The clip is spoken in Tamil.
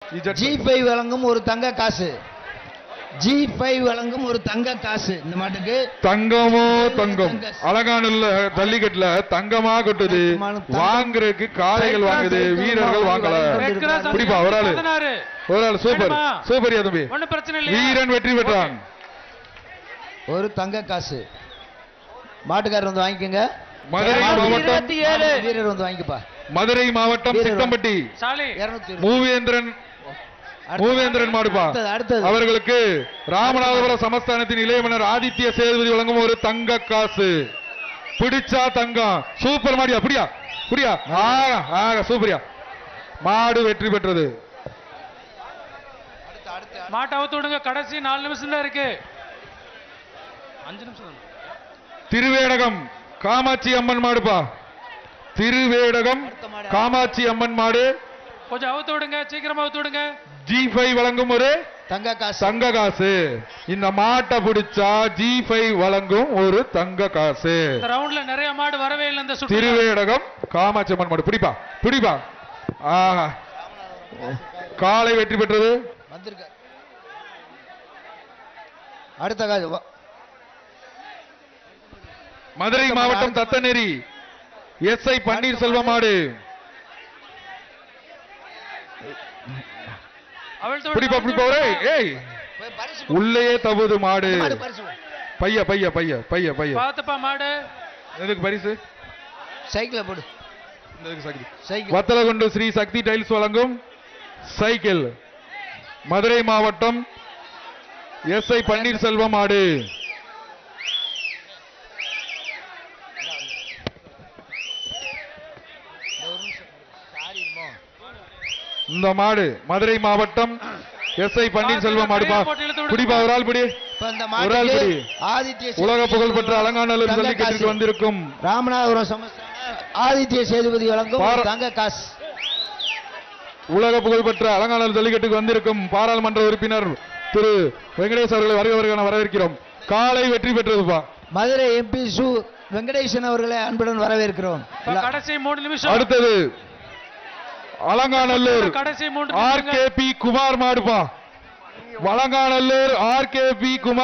G5 வழங்கும் ஒரு தங்க காசு. G5 வழங்கும் ஒரு தங்க காசு. இந்த மாட்டுக்கு தங்கமோ தங்கம். அலங்காநல்லூர் ஜல்லிக்கட்டுல தங்கமா கொட்டுது. வாங்குறதுக்கு காளைகள் வாங்குது, வீரர்கள் வாங்கல. பிடிப்பா ஒரு ஆளு சூப்பர் சூப்பர் தம்பி. வீரன் வெற்றி பெற்றான். ஒரு தங்க காசு. மாட்டுக்காரர் வந்து வாங்கிக்கங்க. மதுரை மாவட்டம் வீரர் வந்து வாங்கிப்பா. மதுரை மாவட்டம் சித்தம்பட்டி மூவேந்திரன் மாடுப்பா. அவர்களுக்கு ராமநாதபுரம் சமஸ்தானத்தின் இளையமன்னர் ஆதித்ய சேதுபதி வழங்கும் ஒரு தங்க காசு. பிடிச்சா தங்கம். சூப்பர் மாடியா. அப்படியா புரியா சூப்பரியா. மாடு வெற்றி பெற்றது. மாட்டை அவுத்து விடுங்க. கடைசி 4 நிமிஷம் தான் இருக்கு. 5 நிமிஷம். திருவேடகம் காமாட்சி அம்மன் மாடுப்பா. திருவேடகம் காமாட்சி அம்மன் மாடு. கொஞ்சம் அவுத்து விடுங்க, சீக்கிரமா அவுத்து விடுங்க. G5 வழங்கும் ஒரு தங்க காசு. தங்க காசு. இந்த மாட்டை பிடிச்சா G5 வழங்கும் ஒரு தங்க காசு. இந்த ரவுண்ட்ல நிறைய மாடு வரவே இல்லை. இந்த திருவேடகம் காமாட்சி அம்மன் மாடு. பிடிப்பா பிடிப்பா. ஆஹா காலை வெற்றி பெற்றது. அடுத்த காசு. மதுரை மாவட்டம் தத்தநேரி SI பன்னீர்செல்வம் மாடு. பிடிப்பா பிடிப்பா. உள்ளே தவுது மாடு. பைய பைய பைய பைய பைய பாத்தப்பா மாடு. எதுக்கு பரிசு? சைக்கிள் போடு. வத்தலகுண்டு ஸ்ரீ சக்தி டைல்ஸ் வழங்கும் சைக்கிள். மதுரை மாவட்டம் SI பன்னீர்செல்வம் மாடு. இந்த மாடு மதுரை மாவட்டம் SI பன்னீர்செல்வம் மாடுப்பா. பிடிப்பா ஒரு ஆள் பிடி. ஒரு ஆள் பிடி. உலக புகழ்பெற்ற அலங்காநல்லூர் ஜல்லிக்கட்டுக்கு வந்திருக்கும் ராமநாதபுரம் சமஸ்தான ஆதித்ய சேதுபதி வழங்கும் தங்க காசு. உலக புகழ்பெற்ற அலங்காநல்லூர் ஜல்லிக்கட்டுக்கு வந்திருக்கும் பாராளுமன்ற உறுப்பினர் திரு வெங்கடேஷ் அவர்களை வருக வரவேற்கிறோம். காலை வெற்றி பெற்றதுப்பா. மதுரை MP சு வெங்கடேசன் அவர்களை அன்புடன் வரவேற்கிறோம். கடைசி 3 நிமிஷம். அடுத்தது அலங்காநல்லூர் கடைசி 3 RKP குமார் மாடுப்பா. அலங்காநல்லூர் RKP குமார்.